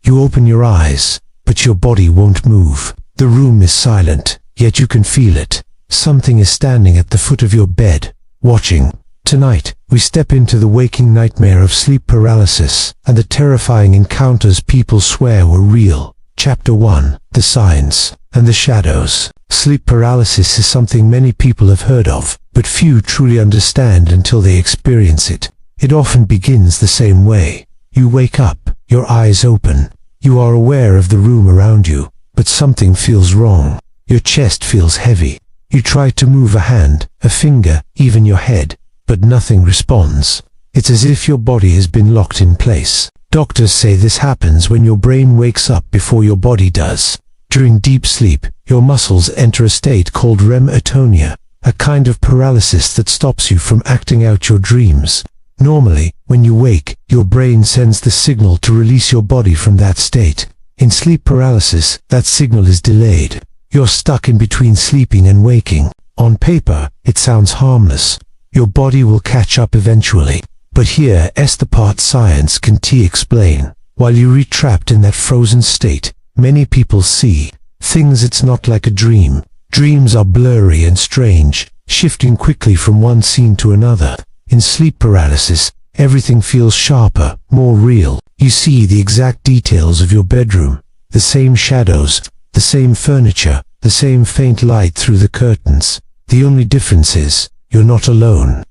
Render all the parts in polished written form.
You open your eyes, but your body won't move. The room is silent, yet you can feel it. Something is standing at the foot of your bed, watching. Tonight, we step into the waking nightmare of sleep paralysis and the terrifying encounters people swear were real. Chapter 1. The Signs and the Shadows. Sleep paralysis is something many people have heard of, but few truly understand until they experience it. It often begins the same way. You wake up, your eyes open. You are aware of the room around you, but something feels wrong. Your chest feels heavy. You try to move a hand, a finger, even your head, but nothing responds. It's as if your body has been locked in place. Doctors say this happens when your brain wakes up before your body does. During deep sleep, your muscles enter a state called REM atonia, a kind of paralysis that stops you from acting out your dreams. Normally, when you wake, your brain sends the signal to release your body from that state. In sleep paralysis, that signal is delayed. You're stuck in between sleeping and waking. On paper, it sounds harmless. Your body will catch up eventually. But here's the part science can explain. While you're trapped in that frozen state, many people see things. It's not like a dream. Dreams are blurry and strange, shifting quickly from one scene to another. In sleep paralysis, everything feels sharper, more real. You see the exact details of your bedroom, the same shadows, the same furniture, the same faint light through the curtains. The only difference is, you're not alone.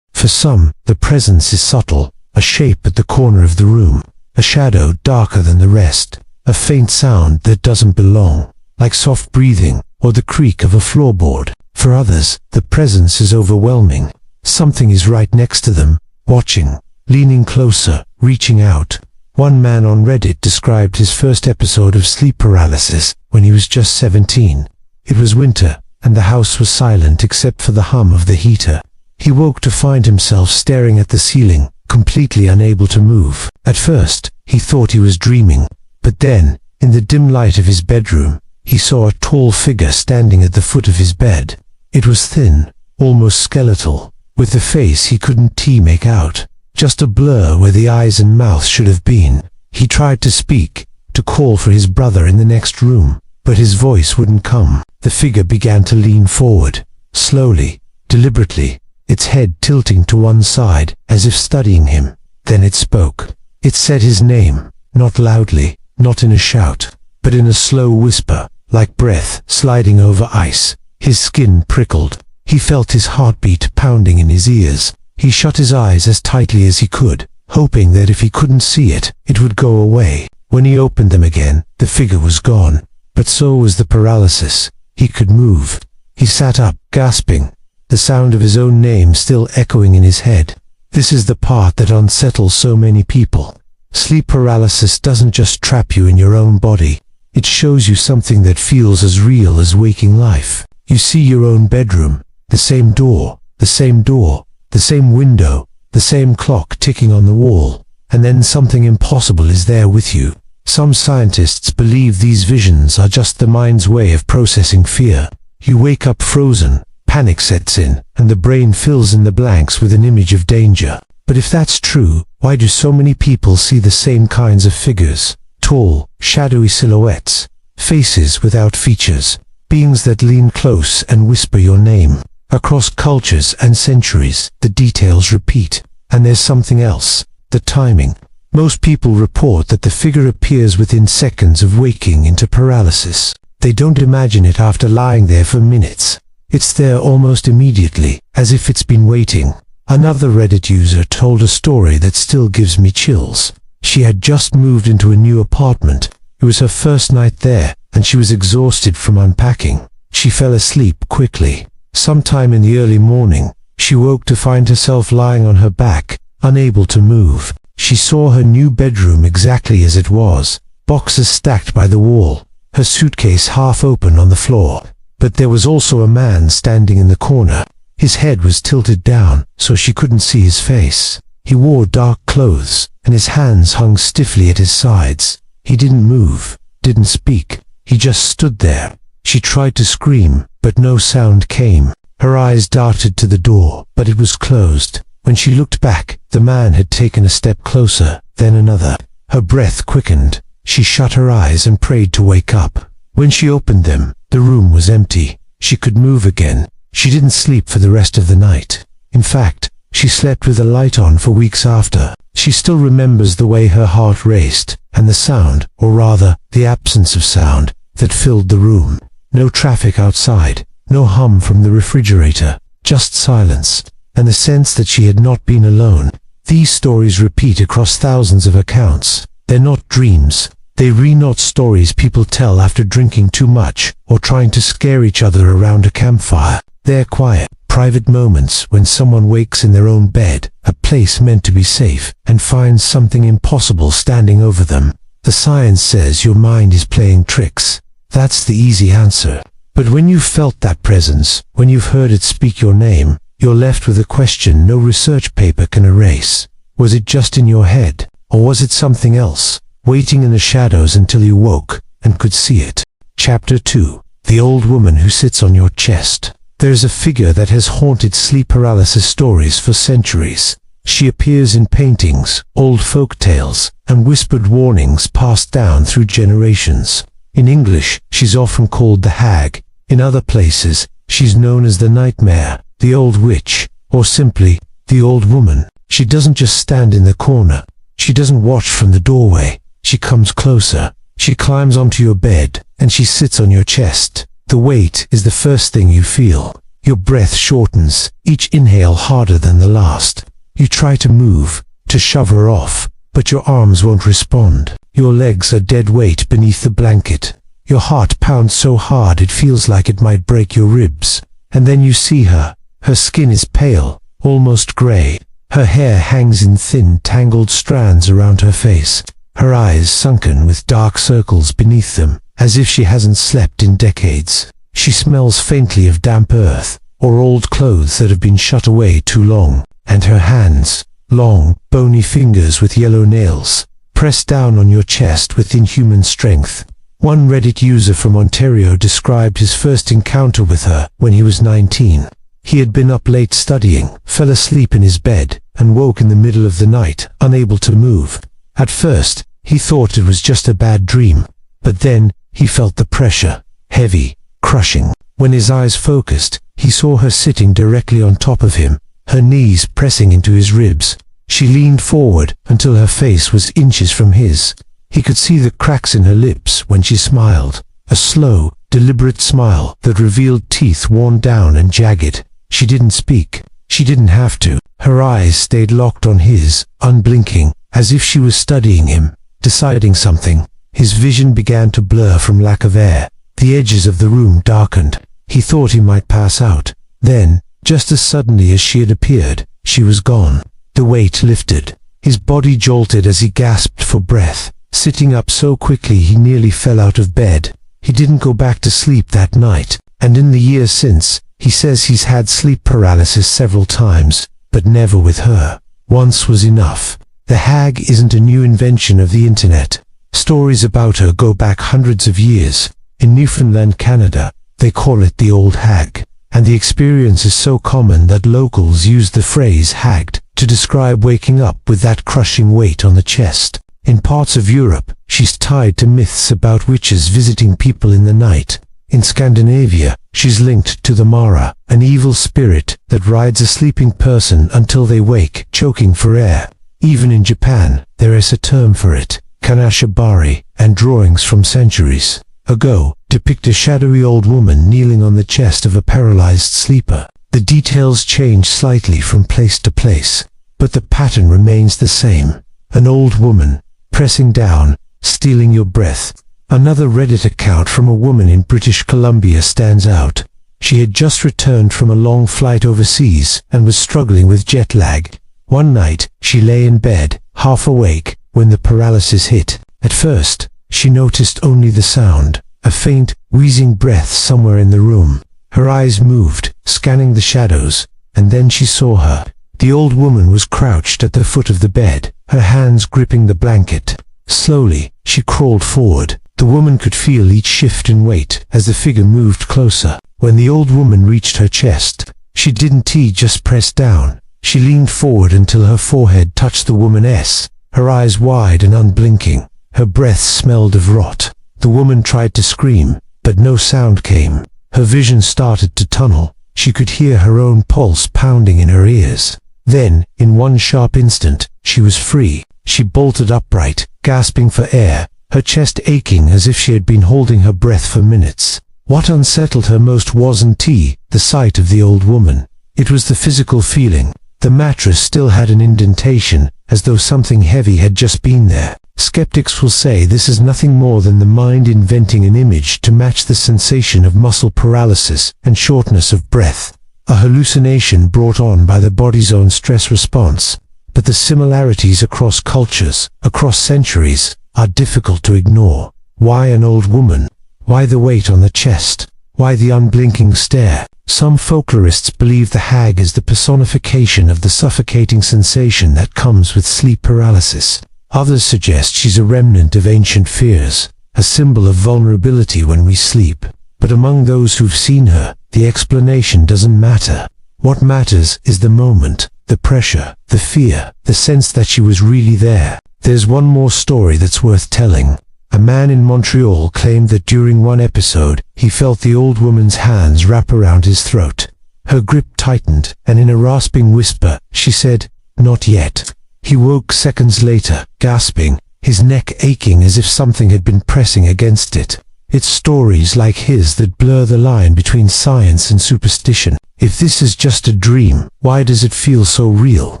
For some, the presence is subtle, a shape at the corner of the room, a shadow darker than the rest, a faint sound that doesn't belong, like soft breathing or the creak of a floorboard. For others, the presence is overwhelming. Something is right next to them, watching, leaning closer, reaching out. One man on Reddit described his first episode of sleep paralysis when he was just 17. It was winter, and the house was silent except for the hum of the heater. He woke to find himself staring at the ceiling, completely unable to move. At first, he thought he was dreaming, but then, in the dim light of his bedroom, he saw a tall figure standing at the foot of his bed. It was thin, almost skeletal, with a face he couldn't make out, just a blur where the eyes and mouth should have been. He tried to speak, to call for his brother in the next room, but his voice wouldn't come. The figure began to lean forward, slowly, deliberately, its head tilting to one side, as if studying him. Then it spoke. It said his name, not loudly, not in a shout, but in a slow whisper, like breath sliding over ice. His skin prickled. He felt his heartbeat pounding in his ears. He shut his eyes as tightly as he could, hoping that if he couldn't see it, it would go away. When he opened them again, the figure was gone. But so was the paralysis. He could move. He sat up, gasping, the sound of his own name still echoing in his head. This is the part that unsettles so many people. Sleep paralysis doesn't just trap you in your own body. It shows you something that feels as real as waking life. You see your own bedroom, the same door, the same window, the same clock ticking on the wall, and then something impossible is there with you. Some scientists believe these visions are just the mind's way of processing fear. You wake up frozen, panic sets in, and the brain fills in the blanks with an image of danger. But if that's true, why do so many people see the same kinds of figures? Tall, shadowy silhouettes, faces without features, beings that lean close and whisper your name. Across cultures and centuries, the details repeat. And there's something else, the timing. Most people report that the figure appears within seconds of waking into paralysis. They don't imagine it after lying there for minutes. It's there almost immediately, as if it's been waiting. Another Reddit user told a story that still gives me chills. She had just moved into a new apartment. It was her first night there, and she was exhausted from unpacking. She fell asleep quickly. Sometime in the early morning, she woke to find herself lying on her back, unable to move. She saw her new bedroom exactly as it was, boxes stacked by the wall, her suitcase half open on the floor. But there was also a man standing in the corner. His head was tilted down, so she couldn't see his face. He wore dark clothes, and his hands hung stiffly at his sides. He didn't move, didn't speak. He just stood there. She tried to scream, but no sound came. Her eyes darted to the door, but it was closed. When she looked back, the man had taken a step closer, then another. Her breath quickened. She shut her eyes and prayed to wake up. When she opened them, the room was empty. She could move again. She didn't sleep for the rest of the night. In fact, she slept with the light on for weeks after. She still remembers the way her heart raced, and the sound, or rather, the absence of sound, that filled the room. No traffic outside, no hum from the refrigerator, just silence, and the sense that she had not been alone. These stories repeat across thousands of accounts. They're not dreams. They're not stories people tell after drinking too much or trying to scare each other around a campfire. They're quiet, private moments when someone wakes in their own bed, a place meant to be safe, and finds something impossible standing over them. The science says your mind is playing tricks. That's the easy answer. But when you've felt that presence, when you've heard it speak your name, you're left with a question no research paper can erase. Was it just in your head, or was it something else, waiting in the shadows until you woke and could see it? Chapter 2. The Old Woman Who Sits on Your Chest. There's a figure that has haunted sleep paralysis stories for centuries. She appears in paintings, old folk tales, and whispered warnings passed down through generations. In English, she's often called the hag. In other places, she's known as the nightmare, the old witch, or simply, the old woman. She doesn't just stand in the corner. She doesn't watch from the doorway. She comes closer. She climbs onto your bed, and she sits on your chest. The weight is the first thing you feel. Your breath shortens, each inhale harder than the last. You try to move, to shove her off, but your arms won't respond. Your legs are dead weight beneath the blanket. Your heart pounds so hard it feels like it might break your ribs. And then you see her. Her skin is pale, almost gray. Her hair hangs in thin, tangled strands around her face. Her eyes sunken with dark circles beneath them, as if she hasn't slept in decades. She smells faintly of damp earth, or old clothes that have been shut away too long. And her hands, long, bony fingers with yellow nails, press down on your chest with inhuman strength. One Reddit user from Ontario described his first encounter with her when he was 19. He had been up late studying, fell asleep in his bed, and woke in the middle of the night, unable to move. At first, he thought it was just a bad dream, but then he felt the pressure, heavy, crushing. When his eyes focused, he saw her sitting directly on top of him, her knees pressing into his ribs. She leaned forward until her face was inches from his. He could see the cracks in her lips when she smiled, a slow, deliberate smile that revealed teeth worn down and jagged. She didn't speak. She didn't have to. Her eyes stayed locked on his, unblinking, as if she was studying him, deciding something. His vision began to blur from lack of air. The edges of the room darkened. He thought he might pass out. Then, just as suddenly as she had appeared, she was gone. The weight lifted. His body jolted as he gasped for breath, sitting up so quickly he nearly fell out of bed. He didn't go back to sleep that night, and in the years since, he says he's had sleep paralysis several times, but never with her. Once was enough. The hag isn't a new invention of the internet. Stories about her go back hundreds of years. In Newfoundland, Canada, they call it the old hag, and the experience is so common that locals use the phrase hagged to describe waking up with that crushing weight on the chest. In parts of Europe, she's tied to myths about witches visiting people in the night. In Scandinavia, she's linked to the Mara, an evil spirit that rides a sleeping person until they wake, choking for air. Even in Japan, there is a term for it, kanashibari, and drawings from centuries ago depict a shadowy old woman kneeling on the chest of a paralyzed sleeper. The details change slightly from place to place, but the pattern remains the same. An old woman, pressing down, stealing your breath. Another Reddit account from a woman in British Columbia stands out. She had just returned from a long flight overseas and was struggling with jet lag. One night, she lay in bed, half awake, when the paralysis hit. At first, she noticed only the sound, a faint, wheezing breath somewhere in the room. Her eyes moved, scanning the shadows, and then she saw her. The old woman was crouched at the foot of the bed, her hands gripping the blanket. Slowly, she crawled forward. The woman could feel each shift in weight as the figure moved closer. When the old woman reached her chest, she didn't just press down. She leaned forward until her forehead touched the woman's, her eyes wide and unblinking. Her breath smelled of rot. The woman tried to scream, but no sound came. Her vision started to tunnel. She could hear her own pulse pounding in her ears. Then, in one sharp instant, she was free. She bolted upright, gasping for air, her chest aching as if she had been holding her breath for minutes. What unsettled her most wasn't the sight of the old woman. It was the physical feeling. The mattress still had an indentation, as though something heavy had just been there. Skeptics will say this is nothing more than the mind inventing an image to match the sensation of muscle paralysis and shortness of breath, a hallucination brought on by the body's own stress response. But the similarities across cultures, across centuries, are difficult to ignore. Why an old woman? Why the weight on the chest? Why the unblinking stare? Some folklorists believe the hag is the personification of the suffocating sensation that comes with sleep paralysis. Others suggest she's a remnant of ancient fears, a symbol of vulnerability when we sleep. But among those who've seen her, the explanation doesn't matter. What matters is the moment, the pressure, the fear, the sense that she was really there. There's one more story that's worth telling. A man in Montreal claimed that during one episode, he felt the old woman's hands wrap around his throat. Her grip tightened, and in a rasping whisper, she said, "Not yet." He woke seconds later, gasping, his neck aching as if something had been pressing against it. It's stories like his that blur the line between science and superstition. If this is just a dream, why does it feel so real?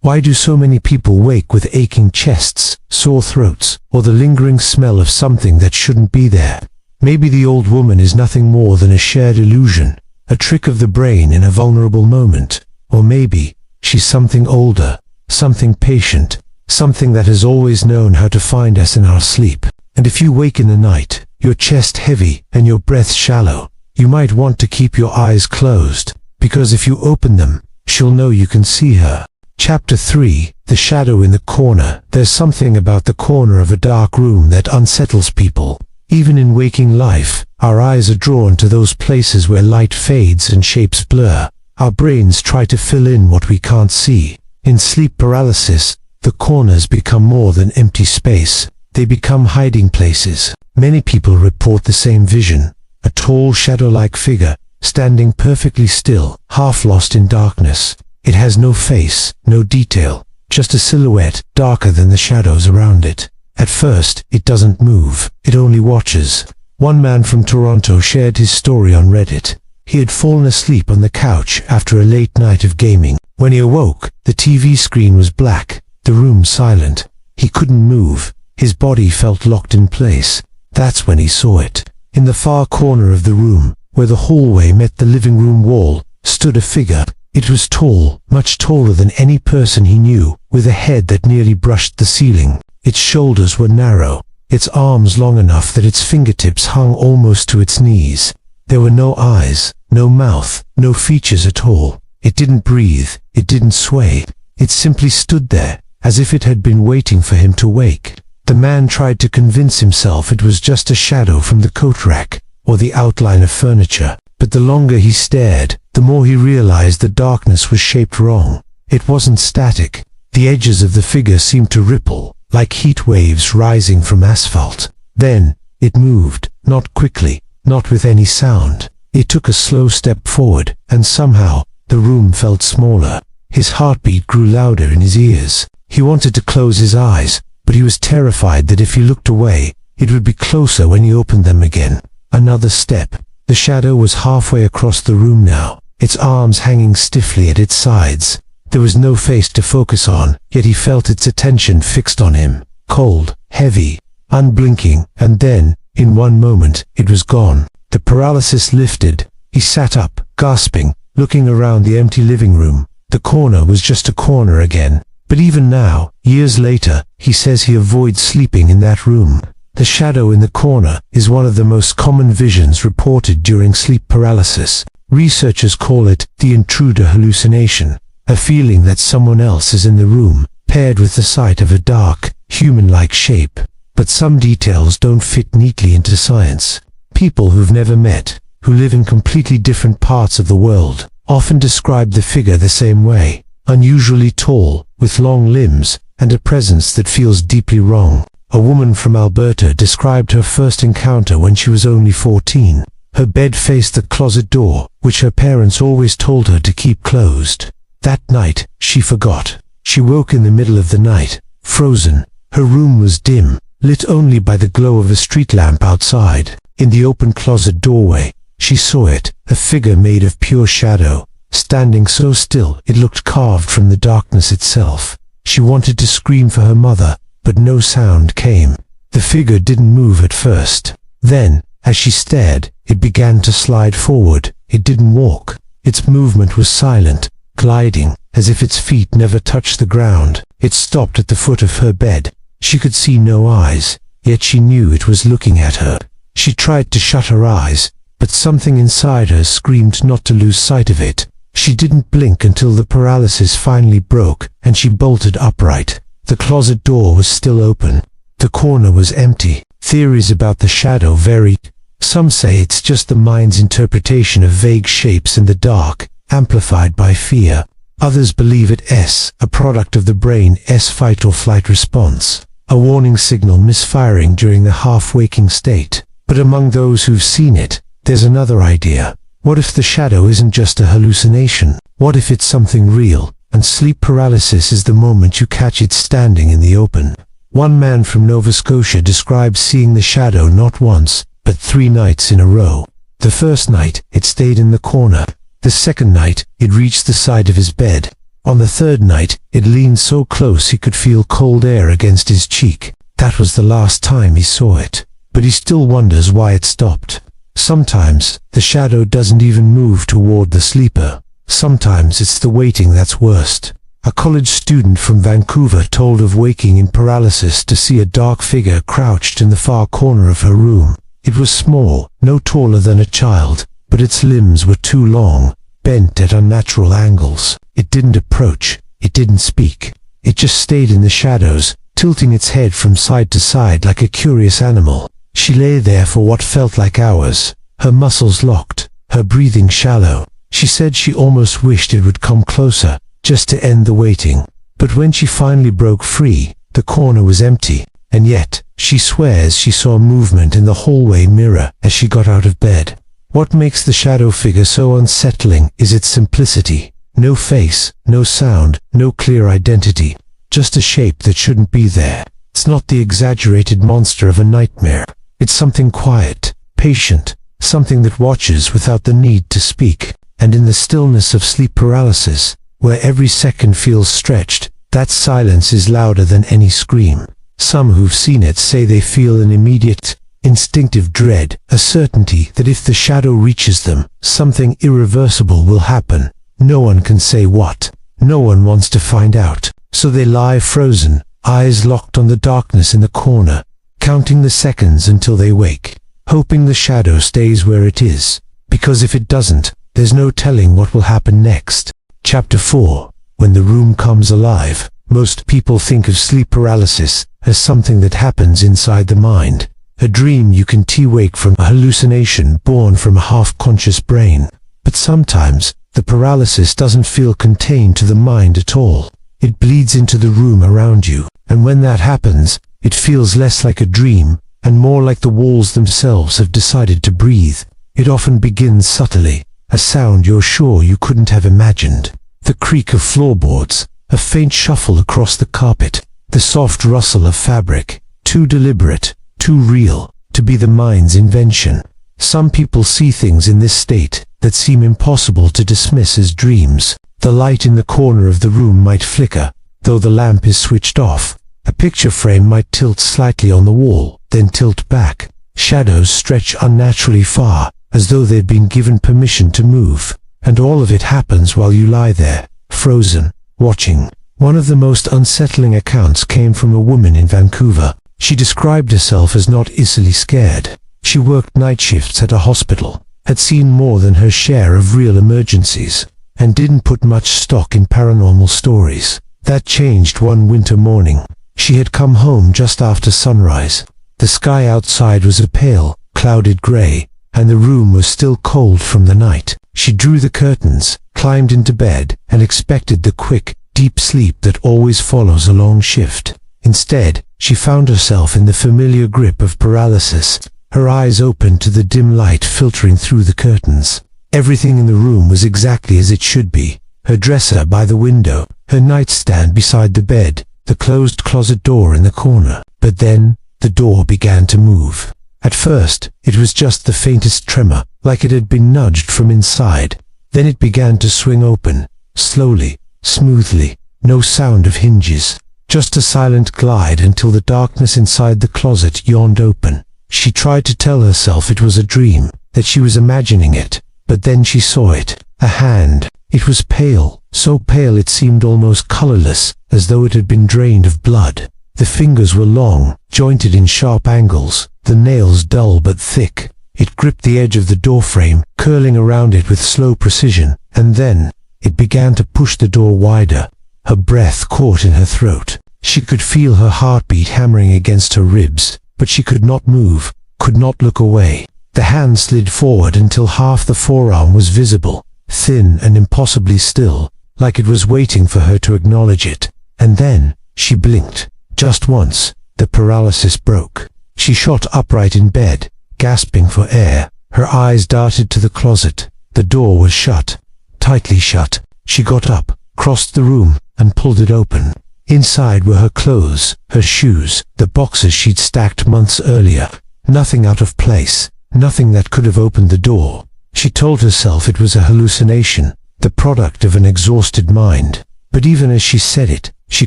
Why do so many people wake with aching chests, sore throats, or the lingering smell of something that shouldn't be there? Maybe the old woman is nothing more than a shared illusion, a trick of the brain in a vulnerable moment. Or maybe she's something older, something patient, something that has always known how to find us in our sleep. And if you wake in the night, your chest heavy and your breath shallow, you might want to keep your eyes closed, because if you open them, she'll know you can see her. Chapter 3, The Shadow in the Corner. There's something about the corner of a dark room that unsettles people. Even in waking life, our eyes are drawn to those places where light fades and shapes blur. Our brains try to fill in what we can't see. In sleep paralysis, the corners become more than empty space. They become hiding places. Many people report the same vision. A tall shadow-like figure, standing perfectly still, half lost in darkness. It has no face, no detail, just a silhouette, darker than the shadows around it. At first, it doesn't move, it only watches. One man from Toronto shared his story on Reddit. He had fallen asleep on the couch after a late night of gaming. When he awoke, the TV screen was black, the room silent. He couldn't move, his body felt locked in place. That's when he saw it. In the far corner of the room, where the hallway met the living room wall, stood a figure. It was tall, much taller than any person he knew, with a head that nearly brushed the ceiling. Its shoulders were narrow, its arms long enough that its fingertips hung almost to its knees. There were no eyes, no mouth, no features at all. It didn't breathe, it didn't sway. It simply stood there, as if it had been waiting for him to wake. The man tried to convince himself it was just a shadow from the coat rack, or the outline of furniture. But the longer he stared, the more he realized the darkness was shaped wrong. It wasn't static. The edges of the figure seemed to ripple, like heat waves rising from asphalt. Then, it moved, not quickly, not with any sound. It took a slow step forward, and somehow, the room felt smaller. His heartbeat grew louder in his ears. He wanted to close his eyes, but he was terrified that if he looked away, it would be closer when he opened them again. Another step. The shadow was halfway across the room now, its arms hanging stiffly at its sides. There was no face to focus on, yet he felt its attention fixed on him. Cold, heavy, unblinking, and then, in one moment, it was gone. The paralysis lifted. He sat up, gasping, looking around the empty living room. The corner was just a corner again. But even now, years later, he says he avoids sleeping in that room. The shadow in the corner is one of the most common visions reported during sleep paralysis. Researchers call it the intruder hallucination, a feeling that someone else is in the room, paired with the sight of a dark, human-like shape. But some details don't fit neatly into science. People who've never met, who live in completely different parts of the world, often describe the figure the same way. Unusually tall, with long limbs, and a presence that feels deeply wrong. A woman from Alberta described her first encounter when she was only 14. Her bed faced the closet door, which her parents always told her to keep closed. That night, she forgot. She woke in the middle of the night, frozen. Her room was dim, lit only by the glow of a street lamp outside. In the open closet doorway, she saw it, a figure made of pure shadow, standing so still it looked carved from the darkness itself. She wanted to scream for her mother, but no sound came. The figure didn't move at first. Then, as she stared, it began to slide forward. It didn't walk. Its movement was silent, gliding, as if its feet never touched the ground. It stopped at the foot of her bed. She could see no eyes, yet she knew it was looking at her. She tried to shut her eyes, but something inside her screamed not to lose sight of it. She didn't blink until the paralysis finally broke, and she bolted upright. The closet door was still open. The corner was empty. Theories about the shadow varied. Some say it's just the mind's interpretation of vague shapes in the dark, amplified by fear. Others believe it's a product of the brain's fight or flight response, a warning signal misfiring during the half-waking state. But among those who've seen it, there's another idea. What if the shadow isn't just a hallucination? What if it's something real, and sleep paralysis is the moment you catch it standing in the open? One man from Nova Scotia described seeing the shadow not once, but 3 nights in a row. The first night, it stayed in the corner. The second night, it reached the side of his bed. On the third night, it leaned so close he could feel cold air against his cheek. That was the last time he saw it. But he still wonders why it stopped. Sometimes, the shadow doesn't even move toward the sleeper. Sometimes it's the waiting that's worst. A college student from Vancouver told of waking in paralysis to see a dark figure crouched in the far corner of her room. It was small, no taller than a child, but its limbs were too long, bent at unnatural angles. It didn't approach. It didn't speak. It just stayed in the shadows, tilting its head from side to side like a curious animal. She lay there for what felt like hours, her muscles locked, her breathing shallow. She said she almost wished it would come closer, just to end the waiting. But when she finally broke free, the corner was empty, and yet, she swears she saw movement in the hallway mirror as she got out of bed. What makes the shadow figure so unsettling is its simplicity. No face, no sound, no clear identity. Just a shape that shouldn't be there. It's not the exaggerated monster of a nightmare. It's something quiet, patient, something that watches without the need to speak. And in the stillness of sleep paralysis, where every second feels stretched, that silence is louder than any scream. Some who've seen it say they feel an immediate, instinctive dread, a certainty that if the shadow reaches them, something irreversible will happen. No one can say what. No one wants to find out. So they lie frozen, eyes locked on the darkness in the corner, counting the seconds until they wake, hoping the shadow stays where it is, because if it doesn't, there's no telling what will happen next. Chapter 4. When the room comes alive. Most people think of sleep paralysis as something that happens inside the mind, a dream you can wake from, a hallucination born from a half-conscious brain. But sometimes, the paralysis doesn't feel contained to the mind at all. It bleeds into the room around you, and when that happens, it feels less like a dream, and more like the walls themselves have decided to breathe. It often begins subtly, a sound you're sure you couldn't have imagined. The creak of floorboards, a faint shuffle across the carpet, the soft rustle of fabric, too deliberate, too real, to be the mind's invention. Some people see things in this state that seem impossible to dismiss as dreams. The light in the corner of the room might flicker, though the lamp is switched off. A picture frame might tilt slightly on the wall, then tilt back. Shadows stretch unnaturally far, as though they'd been given permission to move. And all of it happens while you lie there, frozen, watching. One of the most unsettling accounts came from a woman in Vancouver. She described herself as not easily scared. She worked night shifts at a hospital, had seen more than her share of real emergencies, and didn't put much stock in paranormal stories. That changed one winter morning. She had come home just after sunrise. The sky outside was a pale, clouded gray, and the room was still cold from the night. She drew the curtains, climbed into bed, and expected the quick, deep sleep that always follows a long shift. Instead, she found herself in the familiar grip of paralysis. Her eyes opened to the dim light filtering through the curtains. Everything in the room was exactly as it should be. Her dresser by the window, her nightstand beside the bed, the closed closet door in the corner. But then, the door began to move. At first, it was just the faintest tremor, like it had been nudged from inside. Then it began to swing open, slowly, smoothly, no sound of hinges, just a silent glide until the darkness inside the closet yawned open. She tried to tell herself it was a dream, that she was imagining it, but then she saw it, a hand. It was pale, so pale it seemed almost colorless, as though it had been drained of blood. The fingers were long, jointed in sharp angles, the nails dull but thick. It gripped the edge of the doorframe, curling around it with slow precision, and then it began to push the door wider. Her breath caught in her throat. She could feel her heartbeat hammering against her ribs, but she could not move, could not look away. The hand slid forward until half the forearm was visible, thin and impossibly still, like it was waiting for her to acknowledge it. And then she blinked. Just once, the paralysis broke. She shot upright in bed, gasping for air. Her eyes darted to the closet. The door was shut, tightly shut. She got up, crossed the room, and pulled it open. Inside were her clothes, her shoes, the boxes she'd stacked months earlier. Nothing out of place, nothing that could have opened the door. She told herself it was a hallucination, the product of an exhausted mind. But even as she said it, she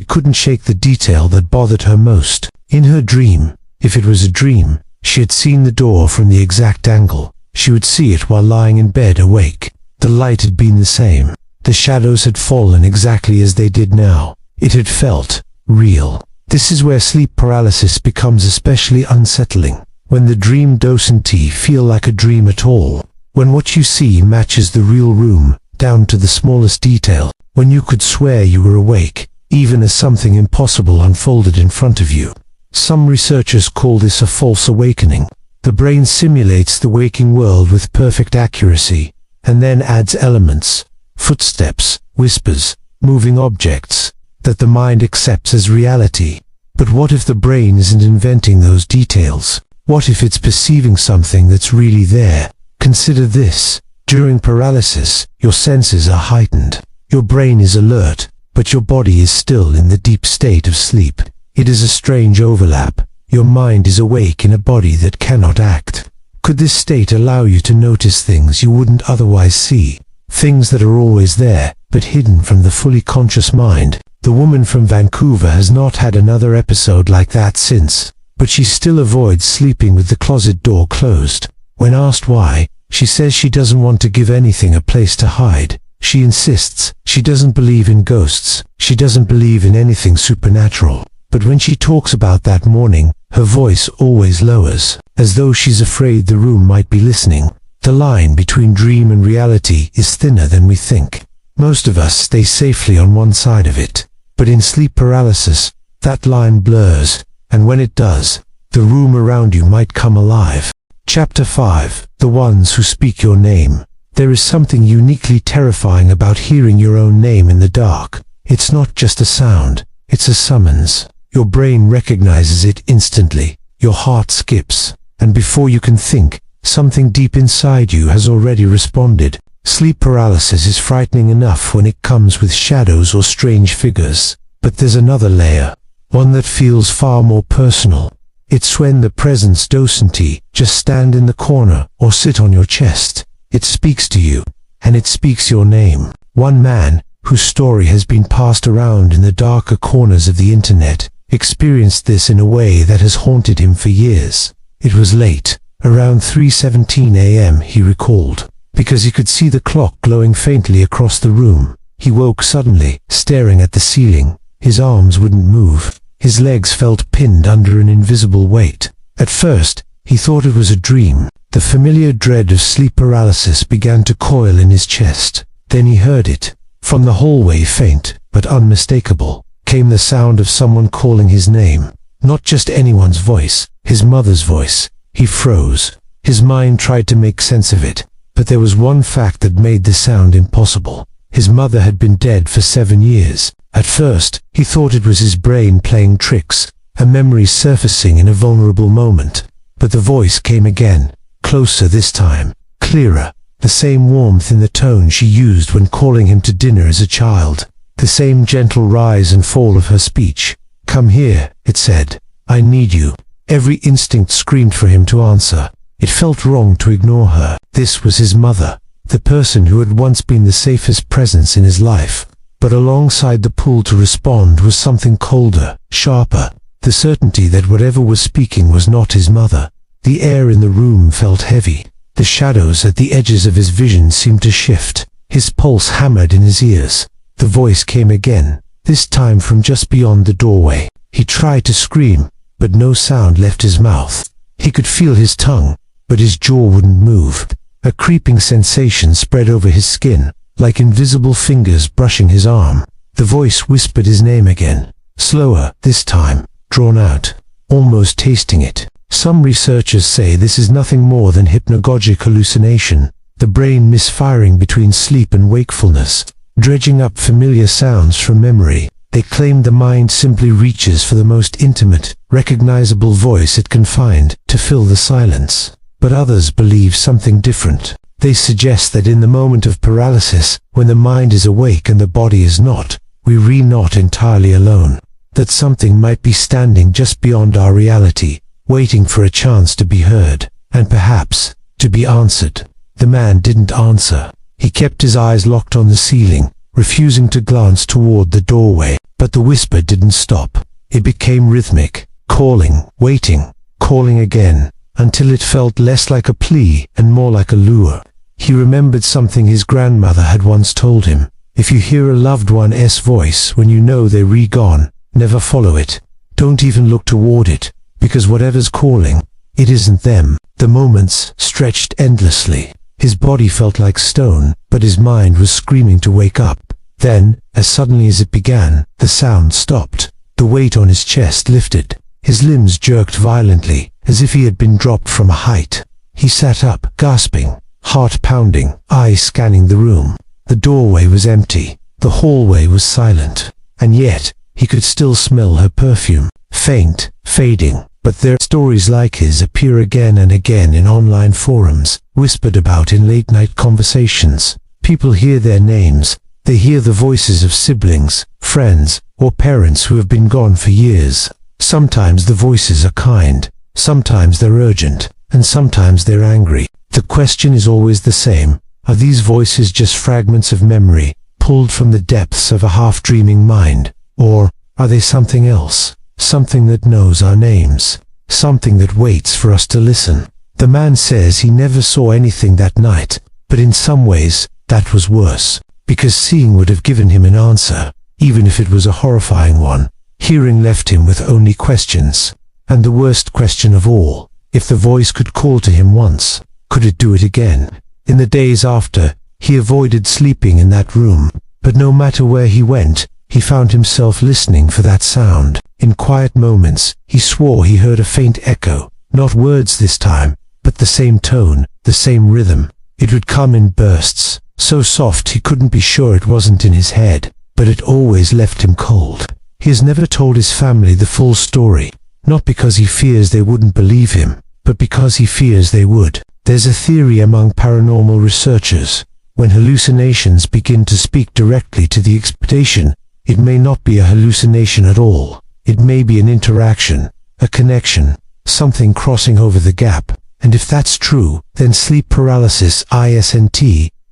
couldn't shake the detail that bothered her most. In her dream, if it was a dream, she had seen the door from the exact angle. She would see it while lying in bed awake. The light had been the same. The shadows had fallen exactly as they did now. It had felt real. This is where sleep paralysis becomes especially unsettling. When the dream doesn't feel like a dream at all. When what you see matches the real room, down to the smallest detail. When you could swear you were awake, even as something impossible unfolded in front of you. Some researchers call this a false awakening. The brain simulates the waking world with perfect accuracy, and then adds elements, footsteps, whispers, moving objects, that the mind accepts as reality. But what if the brain isn't inventing those details? What if it's perceiving something that's really there? Consider this. During paralysis, your senses are heightened. Your brain is alert, but your body is still in the deep state of sleep. It is a strange overlap. Your mind is awake in a body that cannot act. Could this state allow you to notice things you wouldn't otherwise see? Things that are always there, but hidden from the fully conscious mind. The woman from Vancouver has not had another episode like that since, but she still avoids sleeping with the closet door closed. When asked why, she says she doesn't want to give anything a place to hide. She insists she doesn't believe in ghosts. She doesn't believe in anything supernatural. But when she talks about that morning, her voice always lowers, as though she's afraid the room might be listening. The line between dream and reality is thinner than we think. Most of us stay safely on one side of it. But in sleep paralysis, that line blurs, and when it does, the room around you might come alive. Chapter 5. The Ones Who Speak Your Name. There is something uniquely terrifying about hearing your own name in the dark. It's not just a sound, it's a summons. Your brain recognizes it instantly. Your heart skips, and before you can think, something deep inside you has already responded. Sleep paralysis is frightening enough when it comes with shadows or strange figures. But there's another layer, one that feels far more personal. It's when the presence doesn't just stand in the corner or sit on your chest. It speaks to you, and it speaks your name. One man, whose story has been passed around in the darker corners of the internet, experienced this in a way that has haunted him for years. It was late, around 3:17 a.m., he recalled, because he could see the clock glowing faintly across the room. He woke suddenly, staring at the ceiling. His arms wouldn't move. His legs felt pinned under an invisible weight. At first, he thought it was a dream. The familiar dread of sleep paralysis began to coil in his chest. Then he heard it. From the hallway, faint but unmistakable, came the sound of someone calling his name. Not just anyone's voice, his mother's voice. He froze. His mind tried to make sense of it, but there was one fact that made the sound impossible. His mother had been dead for 7 years. At first, he thought it was his brain playing tricks, a memory surfacing in a vulnerable moment. But the voice came again, closer this time, clearer, the same warmth in the tone she used when calling him to dinner as a child, the same gentle rise and fall of her speech. "Come here," it said. "I need you." Every instinct screamed for him to answer. It felt wrong to ignore her. This was his mother, the person who had once been the safest presence in his life. But alongside the pull to respond was something colder, sharper, the certainty that whatever was speaking was not his mother. The air in the room felt heavy. The shadows at the edges of his vision seemed to shift. His pulse hammered in his ears. The voice came again, this time from just beyond the doorway. He tried to scream, but no sound left his mouth. He could feel his tongue, but his jaw wouldn't move. A creeping sensation spread over his skin, like invisible fingers brushing his arm. The voice whispered his name again, slower this time, drawn out, almost tasting it. Some researchers say this is nothing more than hypnagogic hallucination, the brain misfiring between sleep and wakefulness, dredging up familiar sounds from memory. They claim the mind simply reaches for the most intimate, recognizable voice it can find to fill the silence. But others believe something different. They suggest that in the moment of paralysis, when the mind is awake and the body is not, we're not entirely alone. That something might be standing just beyond our reality, waiting for a chance to be heard, and perhaps, to be answered. The man didn't answer. He kept his eyes locked on the ceiling, refusing to glance toward the doorway. But the whisper didn't stop. It became rhythmic, calling, waiting, calling again, until it felt less like a plea and more like a lure. He remembered something his grandmother had once told him. If you hear a loved one's voice when you know they're gone, never follow it. Don't even look toward it, because whatever's calling, it isn't them. The moments stretched endlessly. His body felt like stone, but his mind was screaming to wake up. Then, as suddenly as it began, the sound stopped. The weight on his chest lifted. His limbs jerked violently, as if he had been dropped from a height. He sat up, gasping, heart pounding, eyes scanning the room. The doorway was empty. The hallway was silent. And yet, he could still smell her perfume. Faint, fading. But their stories like his appear again and again in online forums, whispered about in late-night conversations. People hear their names. They hear the voices of siblings, friends, or parents who have been gone for years. Sometimes the voices are kind, sometimes they're urgent, and sometimes they're angry. The question is always the same. Are these voices just fragments of memory, pulled from the depths of a half-dreaming mind? Or are they something else? Something that knows our names? Something that waits for us to listen? The man says he never saw anything that night, but in some ways, that was worse. Because seeing would have given him an answer, even if it was a horrifying one. Hearing left him with only questions. And the worst question of all, if the voice could call to him once, could it do it again? In the days after, he avoided sleeping in that room, but no matter where he went, he found himself listening for that sound. In quiet moments, he swore he heard a faint echo, not words this time, but the same tone, the same rhythm. It would come in bursts, so soft he couldn't be sure it wasn't in his head, but it always left him cold. He has never told his family the full story, not because he fears they wouldn't believe him, but because he fears they would. There's a theory among paranormal researchers. When hallucinations begin to speak directly to the expectation, it may not be a hallucination at all. It may be an interaction, a connection, something crossing over the gap. And if that's true, then sleep paralysis isn't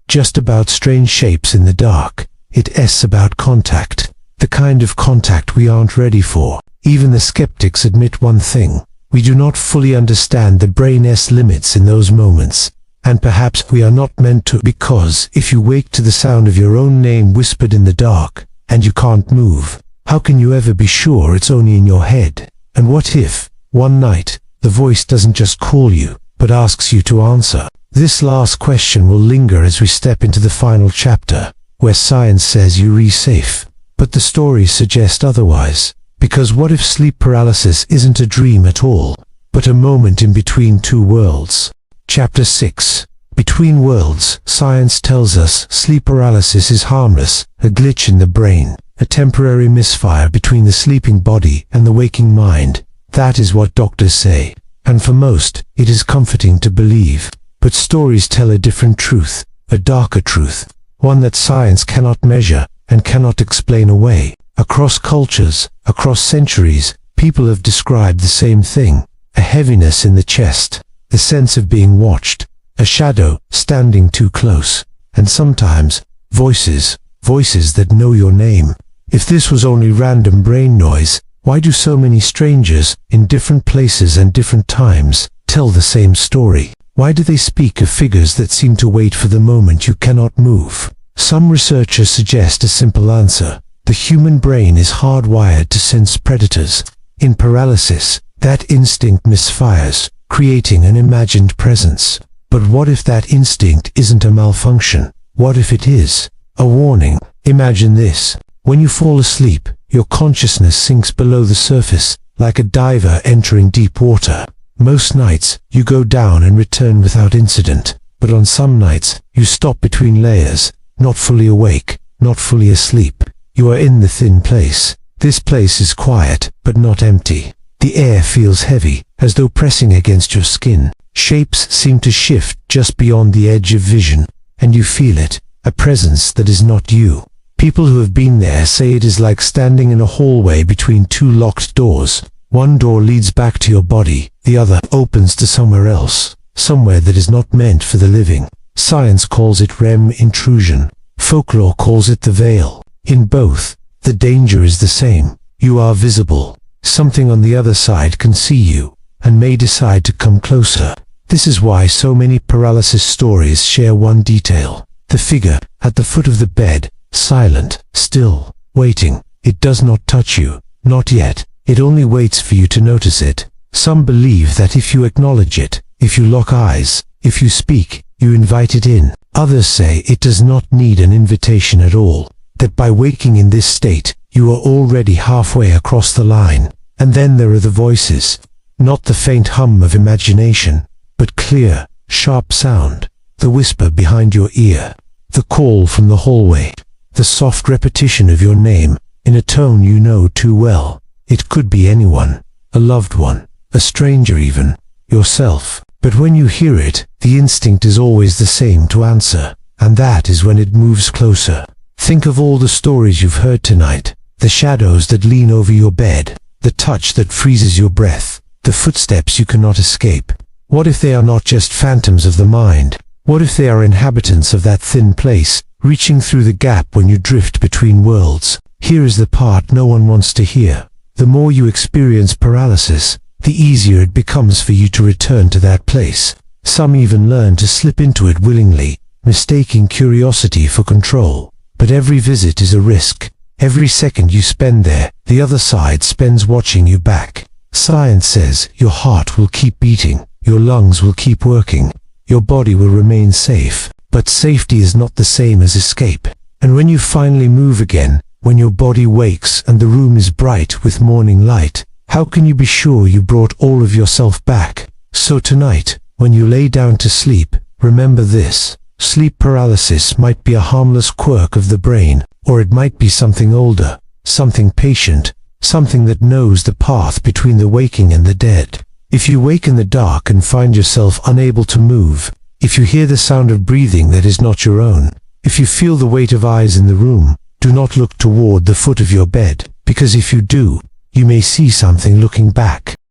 just about strange shapes in the dark. It's about contact. The kind of contact we aren't ready for. Even the skeptics admit one thing. We do not fully understand the brain's limits in those moments. And perhaps we are not meant to, because if you wake to the sound of your own name whispered in the dark, and you can't move, how can you ever be sure it's only in your head? And what if, one night, the voice doesn't just call you, but asks you to answer? This last question will linger as we step into the final chapter, where science says you're safe. But the stories suggest otherwise. Because what if sleep paralysis isn't a dream at all, but a moment in between two worlds? Chapter 6. Between worlds, science tells us sleep paralysis is harmless, a glitch in the brain. a temporary misfire between the sleeping body and the waking mind. That is what doctors say, and for most, it is comforting to believe. But stories tell a different truth, a darker truth, one that science cannot measure and cannot explain away. Across cultures, across centuries, people have described the same thing: a heaviness in the chest, the sense of being watched, a shadow standing too close, and sometimes voices that know your name. If this was only random brain noise, why do so many strangers, in different places and different times, tell the same story? Why do they speak of figures that seem to wait for the moment you cannot move? Some researchers suggest a simple answer: the human brain is hardwired to sense predators. In paralysis, that instinct misfires, creating an imagined presence. But what if that instinct isn't a malfunction? What if it is a warning? Imagine this: when you fall asleep, your consciousness sinks below the surface, like a diver entering deep water. Most nights, you go down and return without incident. But on some nights, you stop between layers, not fully awake, not fully asleep. You are in the thin place. This place is quiet, but not empty. The air feels heavy, as though pressing against your skin. Shapes seem to shift just beyond the edge of vision, and you feel it, a presence that is not you. People who have been there say it is like standing in a hallway between two locked doors. One door leads back to your body, the other opens to somewhere else, somewhere that is not meant for the living. Science calls it REM intrusion. Folklore calls it the veil. In both, the danger is the same. You are visible. Something on the other side can see you, and may decide to come closer. This is why so many paralysis stories share one detail: the figure, at the foot of the bed, silent, still, waiting. It does not touch you, not yet. It only waits for you to notice it. Some believe that if you acknowledge it, if you lock eyes, if you speak, you invite it in. Others say it does not need an invitation at all, that by waking in this state, you are already halfway across the line. And then there are the voices, not the faint hum of imagination, but clear, sharp sound, the whisper behind your ear, the call from the hallway, the soft repetition of your name, in a tone you know too well. It could be anyone, a loved one, a stranger even, yourself. But when you hear it, the instinct is always the same: to answer, and that is when it moves closer. Think of all the stories you've heard tonight, the shadows that lean over your bed, the touch that freezes your breath, the footsteps you cannot escape. What if they are not just phantoms of the mind? What if they are inhabitants of that thin place, reaching through the gap when you drift between worlds? Here is the part no one wants to hear. The more you experience paralysis, the easier it becomes for you to return to that place. Some even learn to slip into it willingly, mistaking curiosity for control. But every visit is a risk. Every second you spend there, the other side spends watching you back. Science says your heart will keep beating, your lungs will keep working, your body will remain safe. But safety is not the same as escape. And when you finally move again, when your body wakes and the room is bright with morning light, how can you be sure you brought all of yourself back? So tonight, when you lay down to sleep, remember this: sleep paralysis might be a harmless quirk of the brain, or it might be something older, something patient, something that knows the path between the waking and the dead. If you wake in the dark and find yourself unable to move, if you hear the sound of breathing that is not your own, if you feel the weight of eyes in the room, do not look toward the foot of your bed, because if you do, you may see something looking back.